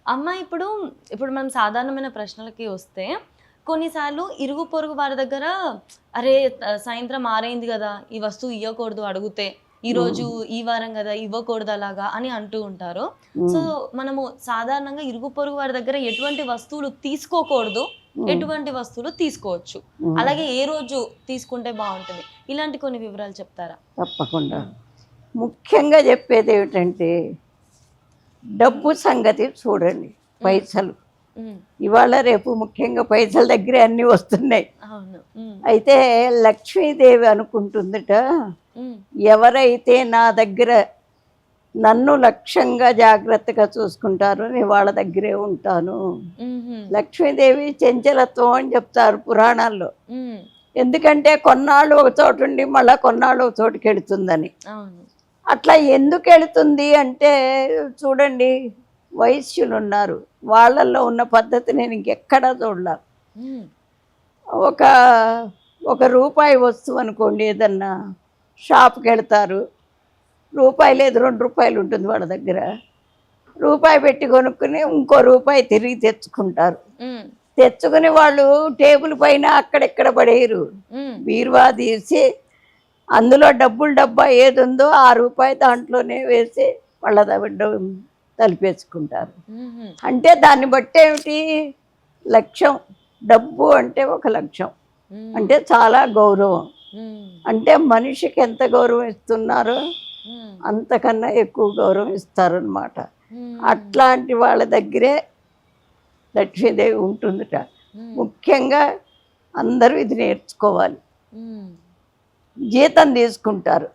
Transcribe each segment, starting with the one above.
అమ్మ ఇప్పుడు ఇప్పుడు మనం సాధారణమైన ప్రశ్నలకి వస్తే, కొన్నిసార్లు ఇరుగు పొరుగు వారి దగ్గర అరే! సాయంత్రం 6 అయింది గదా! ఈ వస్తువు ఇయ్యకూడదు అడుగుతే. ఈరోజు హ్మ్. ఈ వారం గదా! ఇవ్వకూడదు అలాగా అని అంటూ ఉంటారు. సో, హ్మ్. మనము సాధారణంగా ఇరుగు పొరుగు వారి దగ్గర ఎటువంటి వస్తువులు తీసుకోకూడదు, హ్మ్. ఎటువంటి వస్తువులు తీసుకోవచ్చు. హ్మ్. అలాగే ఏ రోజు తీసుకుంటే బావుంటుంది? ఇలాంటి కొన్ని వివరాలు చెప్తారా? తప్పకుండా. హ్మ్. ముఖ్యంగా చెప్పేదేమిటంటే, డబ్బు సంగతి చూడండి. హ్మ్. పైసలు. హ్మ్. ఇవాళ రేపు ముఖ్యంగా పైసల దగ్గరే అన్నీ వస్తున్నాయి. అవును. హ్మ్. అయితే లక్ష్మీదేవి అనుకుంటుందట, హ్మ్. ఎవరైతే నా దగ్గర నన్ను లక్ష్యంగా జాగ్రత్తగా చూసుకుంటారో నేను వాళ్ళ దగ్గరే ఉంటాను. హుహు. లక్ష్మీదేవి చెంచలత్వం అని చెప్తారు పురాణాల్లో. హ్మ్. ఎందుకంటే కొన్నాళ్ళు ఒక చోటుండి మళ్ళా కొన్నాళ్ళు ఒక చోటుకెడుతుందని. అవును. అట్లా ఎందుకెళ్తుంది అంటే చూడండి, వైశ్యులున్నారు. వాళ్ళల్లో ఉన్న పద్ధతి నేను ఇంకెక్కడా చూడలా. హ్మ్. ఒక ఒక రూపాయి వస్తువు అనుకోండి, ఏదన్నా షాప్‌కెళ్తారు. రూపాయి లేదు, రూ. 2 ఉంటుంది వాళ్ళ దగ్గర. రూపాయి పెట్టి కొనుక్కుని ఇంకో రూపాయి తిరిగి తెచ్చుకుంటారు. హ్మ్. తెచ్చుకుని వాళ్ళు టేబుల్ పైన అక్కడిక్కడ పడేయరు. హ్మ్. బీరువా తీసి అందులో డబ్బుల డబ్బా ఏదుందో ఆ రూపాయి దాంట్లోనే వేసి వాళ్ళ తలిపేసుకుంటారు. హుహు. అంటే దాన్ని బట్టి ఏమిటి లక్ష్యం, డబ్బు అంటే ఒక లక్ష్యం, హ్మ్. అంటే చాలా గౌరవం. హ్మ్. అంటే మనిషికి ఎంత గౌరవం ఇస్తున్నారో హ్మ్. అంతకన్నా ఎక్కువ గౌరవం ఇస్తారనమాట. హ్మ్. అట్లాంటి వాళ్ళ దగ్గరే లక్ష్మీదేవి ఉంటుందిట. హ్మ్. ముఖ్యంగా అందరూ ఇది నేర్చుకోవాలి. హ్మ్. జీతం తీసుకుంటారు,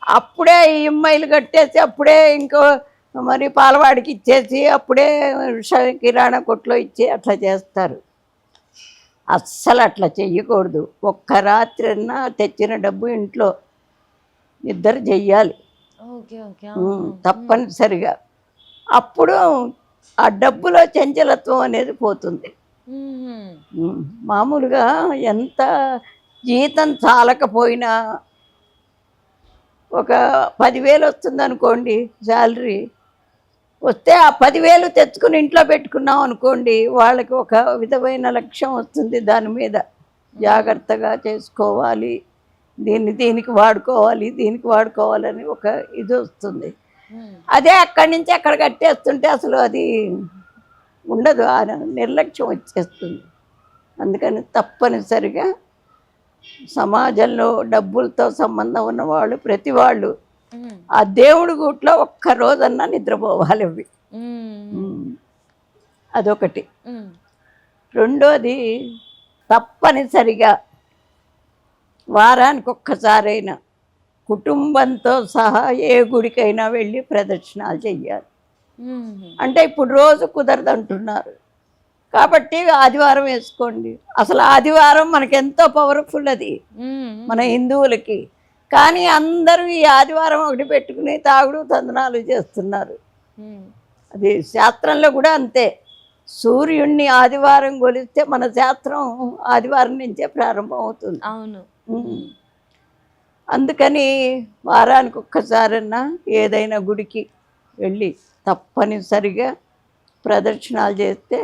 అప్పుడే ఈఎంఐలు కట్టేసి అప్పుడే ఇంకో మరి పాలవాడికి ఇచ్చేసి అప్పుడే కిరాణా కొట్లో ఇచ్చి అట్లా చేస్తారు. అస్సలు అట్లా చెయ్యకూడదు. ఒక్క రాత్రన్నా తెచ్చిన డబ్బు ఇంట్లో నిద్ర చెయ్యాలి. ఓకే. ఓకే. ఆహా! హ్మ్. తప్పనిసరిగా. అప్పుడు ఆ డబ్బులో చంచలత్వం అనేది పోతుంది. హుహు. మామూలుగా ఎంత జీతం చాలకపోయినా ఒక 10,000 వస్తుందనుకోండి శాలరీ. వస్తే ఆ 10,000 తెచ్చుకుని ఇంట్లో పెట్టుకున్నాం అనుకోండి, వాళ్ళకి ఒక విధమైన లక్ష్యం వస్తుంది దాని మీద. హ్మ్. జాగ్రత్తగా చేసుకోవాలి, దీన్ని దీనికి వాడుకోవాలి, దీనికి వాడుకోవాలని ఒక ఇది వస్తుంది. హ్మ్. అదే అక్కడి నుంచి అక్కడ కట్టేస్తుంటే అసలు అది ఉండదు. ఆ నిర్లక్ష్యం వచ్చేస్తుంది. అందుకని తప్పనిసరిగా సమాజంలో డబ్బులతో సంబంధం ఉన్నవాళ్ళు ప్రతి వాళ్ళు హ్మ్. ఆ దేవుడి గూట్లో ఒక్క రోజన్నా నిద్రపోవాలి అవి. హ్మ్. హ్మ్. అదొకటి. హ్మ్. రెండోది, తప్పనిసరిగా వారానికి ఒక్కసారైనా కుటుంబంతో సహా ఏ గుడికైనా వెళ్ళి ప్రదక్షిణాలు చెయ్యాలి. హుహు. అంటే ఇప్పుడు రోజు కుదరదంటున్నారు. కాబట్టి ఆదివారం వేసుకోండి. అసలు ఆదివారం మనకెంతో పవర్‌ఫుల్ అది హ్మ్. మన హ్మ్. హిందువులకి. కానీ అందరూ ఈ ఆదివారం ఒకటి పెట్టుకుని తాగుడు తందనాలు చేస్తున్నారు. హ్మ్. అది శాస్త్రంలో కూడా అంతే. సూర్యుడిని ఆదివారం కొలిస్తే మన శాస్త్రం ఆదివారం నుంచే ప్రారంభం అవుతుంది. అవును. హ్మ్. హ్మ్. అందుకని వారానికి ఒక్కసారన్నా ఏదైనా గుడికి వెళ్ళి తప్పనిసరిగా ప్రదక్షిణాలు చేస్తే,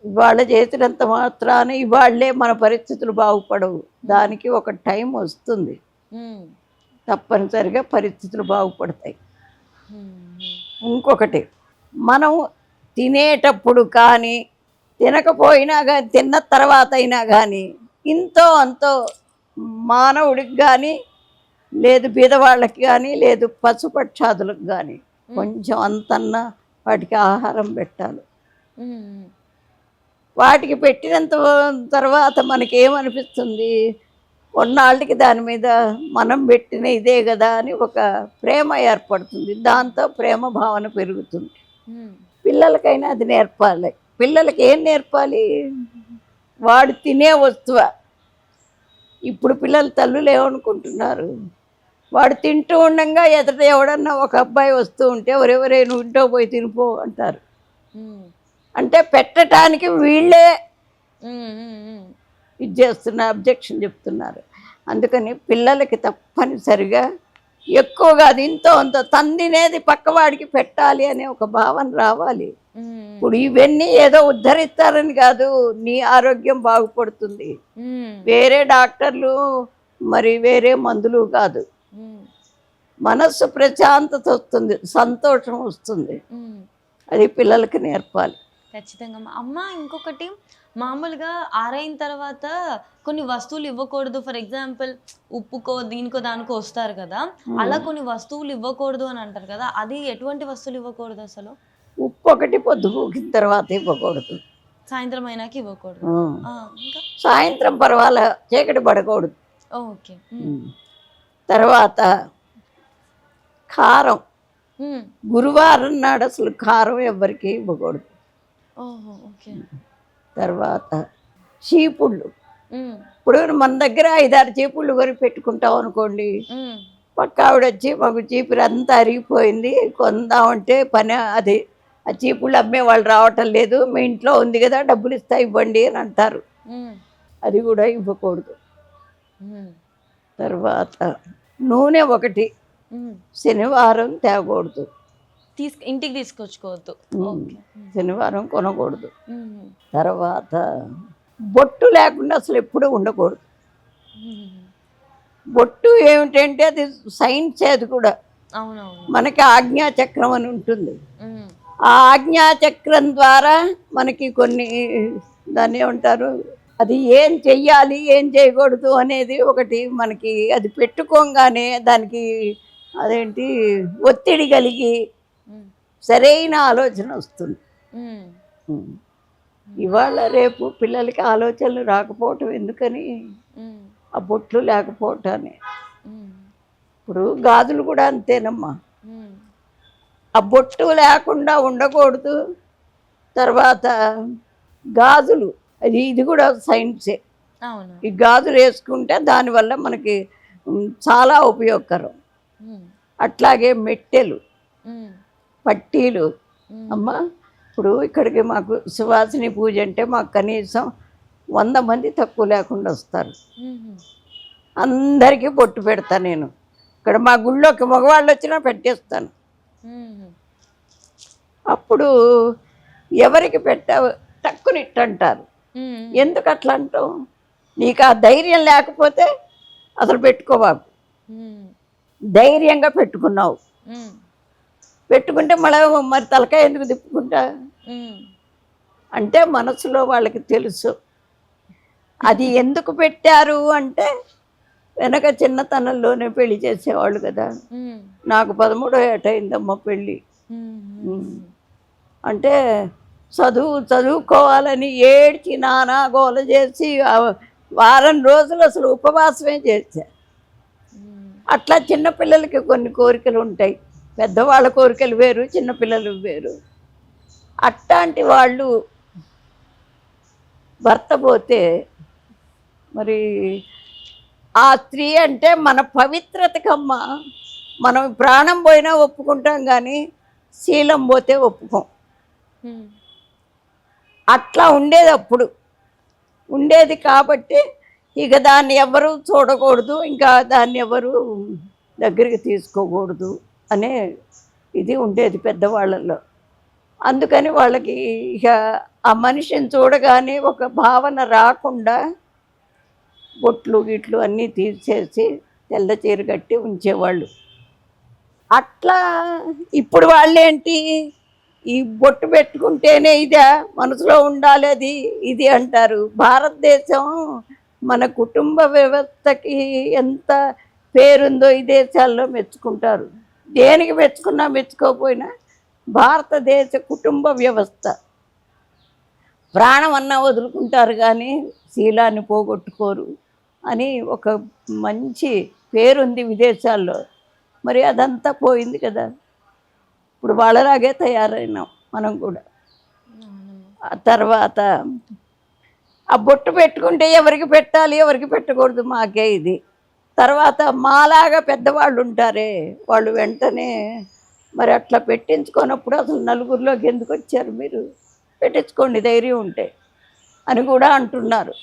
ఇవాళ చేసినంత మాత్రాన ఇవాళ్ళే మన పరిస్థితులు బాగుపడవు. హ్మ్. దానికి ఒక టైం వస్తుంది. హ్మ్. తప్పనిసరిగా పరిస్థితులు బాగుపడతాయి. హ్మ్. ఇంకొకటి, మనం తినేటప్పుడు కానీ, తినకపోయినా గానీ, తిన్న తర్వాత అయినా కానీ, ఇంతో అంతో మానవుడికి కానీ, లేదు బీదవాళ్ళకి కానీ, లేదు పశుపక్షాదులకు కానీ హ్మ్. కొంచెం అంతన్నా వాటికి ఆహారం పెట్టాలి. హ్మ్. వాటికి పెట్టినంత తర్వాత మనకేమనిపిస్తుంది, కొన్నాళ్ళకి దాని మీద మనం పెట్టిన ఇదే కదా అని ఒక ప్రేమ ఏర్పడుతుంది. దాంతో ప్రేమ భావన పెరుగుతుంది. హ్మ్. పిల్లలకైనా అది నేర్పాలి. పిల్లలకి ఏం నేర్పాలి? వాడు తినే వస్తువ. ఇప్పుడు పిల్లల తల్లులు ఏమనుకుంటున్నారు, వాడు తింటూ ఉండంగా ఎదుట ఎవడన్నా ఒక అబ్బాయి వస్తూ ఉంటే ఒరేయ్ ఒరేయ్ నువ్వు ఇంట్లో పోయి తినిపో అంటారు. హ్మ్. అంటే పెట్టటానికి వీళ్ళే హ్మ్. హ్మ్. ఇది చేస్తున్నారు, అబ్జెక్షన్ చెప్తున్నారు. అందుకని పిల్లలకి తప్పనిసరిగా ఎక్కువ కాదు, ఇంతో అంత తందినేది పక్కవాడికి పెట్టాలి అనే ఒక భావన రావాలి. ఇప్పుడు ఇవన్నీ ఏదో ఉద్ధరిస్తారని కాదు, నీ ఆరోగ్యం బాగుపడుతుంది. వేరే డాక్టర్లు మరి వేరే మందులు కాదు. మనస్సు ప్రశాంతత వస్తుంది, సంతోషం వస్తుంది. అది పిల్లలకి నేర్పాలి ఖచ్చితంగా. అమ్మ ఇంకొకటి, మామూలుగా ఆరైన తర్వాత కొన్ని వస్తువులు ఇవ్వకూడదు. ఫర్ ఎగ్జాంపుల్ ఉప్పుకో దీనికో దానికో వస్తారు కదా, అలా కొన్ని వస్తువులు ఇవ్వకూడదు అని అంటారు కదా, అది ఎటువంటి వస్తువులు ఇవ్వకూడదు అసలు? ఉప్పు ఒకటి పొద్దుగూకిన తర్వాత ఇవ్వకూడదు, సాయంత్రం అయినాక ఇవ్వకూడదు. ఇంకా సాయంత్రం పర్వాలే, చీకటి పడకూడదు. ఓకే. తర్వాత కారం, గురువారం నాడు అసలు కారం ఎవరికి ఇవ్వకూడదు. తర్వాత చీపుళ్ళు, ఇప్పుడు మన దగ్గర 5-6 చీపుళ్ళు కొని పెట్టుకుంటాం అనుకోండి, పక్క ఆవిడ వచ్చి మాకు చీపురు అంతా అరిగిపోయింది కొందామంటే పని అది, ఆ చీపుళ్ళు అమ్మే వాళ్ళు రావటం లేదు, మీ ఇంట్లో ఉంది కదా డబ్బులు ఇస్తా ఇవ్వండి అని అంటారు. అది కూడా ఇవ్వకూడదు. తర్వాత నూనె ఒకటి శనివారం తేకూడదు, ఇంటికి తీసుకొచ్చుకోవద్దు, శనివారం కొనకూడదు. తర్వాత బొట్టు లేకుండా అసలు ఎప్పుడూ ఉండకూడదు. బొట్టు ఏమిటంటే అది సైన్స్, అది కూడా మనకి ఆజ్ఞాచక్రం అని ఉంటుంది. ఆ ఆజ్ఞాచక్రం ద్వారా మనకి కొన్ని దాన్ని ఏమంటారు, అది ఏం చెయ్యాలి ఏం చేయకూడదు అనేది ఒకటి మనకి, అది పెట్టుకోగానే దానికి అదేంటి ఒత్తిడి కలిగి సరైన ఆలోచన వస్తుంది. ఇవాళ రేపు పిల్లలకి ఆలోచనలు రాకపోవటం ఎందుకని, ఆ బొట్లు లేకపోవటాన్ని. ఇప్పుడు గాజులు కూడా అంతేనమ్మా, ఆ బొట్టు లేకుండా ఉండకూడదు. తర్వాత గాజులు, ఇది కూడా సైన్సే. ఈ గాజులు వేసుకుంటే దానివల్ల మనకి చాలా ఉపయోగకరం. అట్లాగే మెట్టెలు, పట్టీలు. అమ్మా ఇప్పుడు ఇక్కడికి మాకు సువాసిని పూజ అంటే మాకు కనీసం 100 మంది తక్కువ లేకుండా వస్తారు. అందరికీ బొట్టు పెడతా నేను. ఇక్కడ మా గుళ్ళోకి మగవాళ్ళు వచ్చినా పెట్టేస్తాను. అప్పుడు ఎవరికి పెట్టావు టక్కునిట్టంటారు. ఎందుకు అట్లా అంటావు? నీకు ఆ ధైర్యం లేకపోతే అసలు పెట్టుకోవాకు. ధైర్యంగా పెట్టుకున్నావు, పెట్టుకుంటే మళ్ళీ మరి తలకాయ ఎందుకు తిప్పుకుంటా అంటే మనసులో వాళ్ళకి తెలుసు అది ఎందుకు పెట్టారు అంటే, వెనక చిన్నతనంలోనే పెళ్లి చేసేవాళ్ళు కదా. నాకు 13వ ఏట అయిందమ్మ పెళ్ళి. అంటే చదువుకోవాలని ఏడ్చి నానా గోల చేసి వారం రోజులు అసలు ఉపవాసమే చేశా. అట్లా చిన్నపిల్లలకి కొన్ని కోరికలు ఉంటాయి, పెద్దవాళ్ళ కోరికలు వేరు, చిన్నపిల్లలు వేరు. అట్లాంటి వాళ్ళు భర్త పోతే మరి ఆ స్త్రీ అంటే మన పవిత్రతకమ్మ, మనం ప్రాణం పోయినా ఒప్పుకుంటాం కానీ శీలం పోతే ఒప్పుకోం. అట్లా ఉండేది, అప్పుడు ఉండేది. కాబట్టి ఇక దాన్ని ఎవరు చూడకూడదు, ఇంకా దాన్ని ఎవరు దగ్గరికి తీసుకోకూడదు అనే ఇది ఉండేది పెద్దవాళ్ళల్లో. అందుకని వాళ్ళకి ఇక ఆ మనిషిని చూడగానే ఒక భావన రాకుండా బొట్లు గిట్లు అన్నీ తీసేసి తెల్ల చీర కట్టి ఉంచేవాళ్ళు. అట్లా ఇప్పుడు వాళ్ళేంటి, ఈ బొట్టు పెట్టుకుంటేనే ఇదే మనసులో ఉండాలి అది ఇది అంటారు. భారతదేశం మన కుటుంబ వ్యవస్థకి ఎంత పేరుందో ఈ దేశాల్లో మెచ్చుకుంటారు. దేనికి మెచ్చుకున్నా మెచ్చుకోకపోయినా భారతదేశ కుటుంబ వ్యవస్థ, ప్రాణం అన్నా వదులుకుంటారు కానీ శీలాన్ని పోగొట్టుకోరు అని ఒక మంచి పేరుంది విదేశాల్లో. మరి అదంతా పోయింది కదా. ఇప్పుడు వాళ్ళలాగే తయారైనాం మనం కూడా. ఆ తర్వాత ఆ బొట్టు పెట్టుకుంటే ఎవరికి పెట్టాలి ఎవరికి పెట్టకూడదు మాకే ఇది. తర్వాత మాలాగా పెద్దవాళ్ళు ఉంటారే, వాళ్ళు వెంటనే మరి అట్లా పెట్టించుకున్నప్పుడు అసలు నలుగురిలోకి ఎందుకు వచ్చారు మీరు, పెట్టించుకోండి ధైర్యం ఉంటే అని కూడా అంటున్నారు.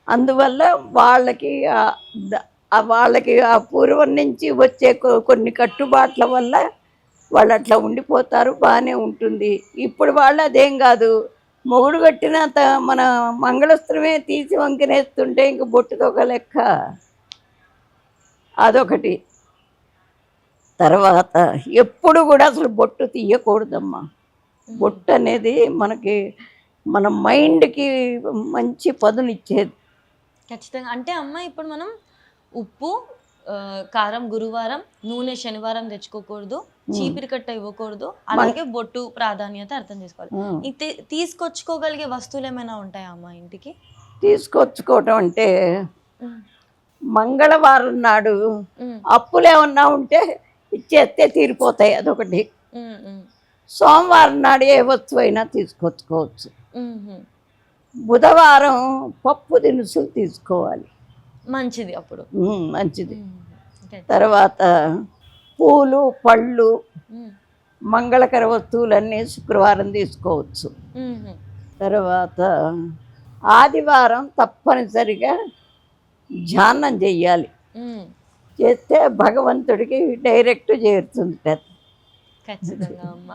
అందువల్ల వాళ్ళకి వాళ్ళకి ఆ పూర్వం నుంచి వచ్చే కొన్ని కట్టుబాట్ల వల్ల వాళ్ళు అట్లా ఉండిపోతారు, బాగానే ఉంటుంది. ఇప్పుడు వాళ్ళు అదేం కాదు, మొగుడు కట్టిన మన మంగళస్త్రమే తీసి వంకినేస్తుంటే ఇంక బొట్టుతో ఒక లెక్క. అదొకటి. తర్వాత ఎప్పుడు కూడా అసలు బొట్టు తీయకూడదమ్మా. బొట్టు అనేది మనకి మన మైండ్కి మంచి పదునిచ్చేది. ఖచ్చితంగా. అంటే అమ్మ ఇప్పుడు మనం ఉప్పు కారం గురువారం, నూనె శనివారం తెచ్చుకోకూడదు, చీపిరి కట్ట ఇవ్వకూడదు, అలాగే బొట్టు ప్రాధాన్యత అర్థం చేసుకోవాలి. తీసుకొచ్చుకోగలిగే వస్తువులు ఏమైనా ఉంటాయా అమ్మ ఇంటికి? తీసుకొచ్చుకోవటం అంటే మంగళవారం నాడు అప్పులు ఏమన్నా ఉంటే ఇచ్చేస్తే తీరిపోతాయి, అదొకటి. సోమవారం నాడు ఏ వస్తువు అయినా తీసుకొచ్చుకోవచ్చు. బుధవారం పప్పు దినుసులు తీసుకోవాలి, మంచిది అప్పుడు. మంచిది. తర్వాత పూలు పళ్ళు మంగళకర వస్తువులన్నీ శుక్రవారం తీసుకోవచ్చు. తర్వాత ఆదివారం తప్పనిసరిగా ధ్యానం చెయ్యాలి. చేస్తే భగవంతుడికి డైరెక్ట్ చేరుతుంది. ఖచ్చితంగా అమ్మ.